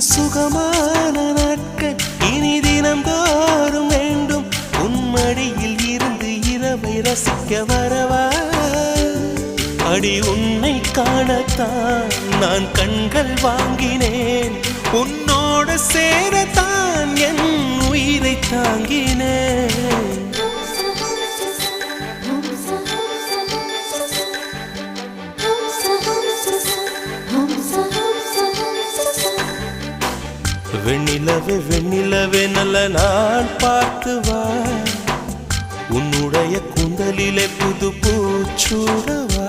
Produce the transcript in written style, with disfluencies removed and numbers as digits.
சுகமான நாட்கள் இனி தினந்தோறும் வேண்டும் உன்மடியில் இருந்து இரவை ரசிக்க வரவா அடி உன்னை காணத்தான் நான் கண்கள் வாங்கினேன் உன்னோட சேரத்தான் என் உயிரை தாங்கினேன் வெண்ணிலவே வெண்ணிலவே நல்ல நான் பார்த்து வா உன்னுடைய கூந்தலிலே புது பூச்சூடவா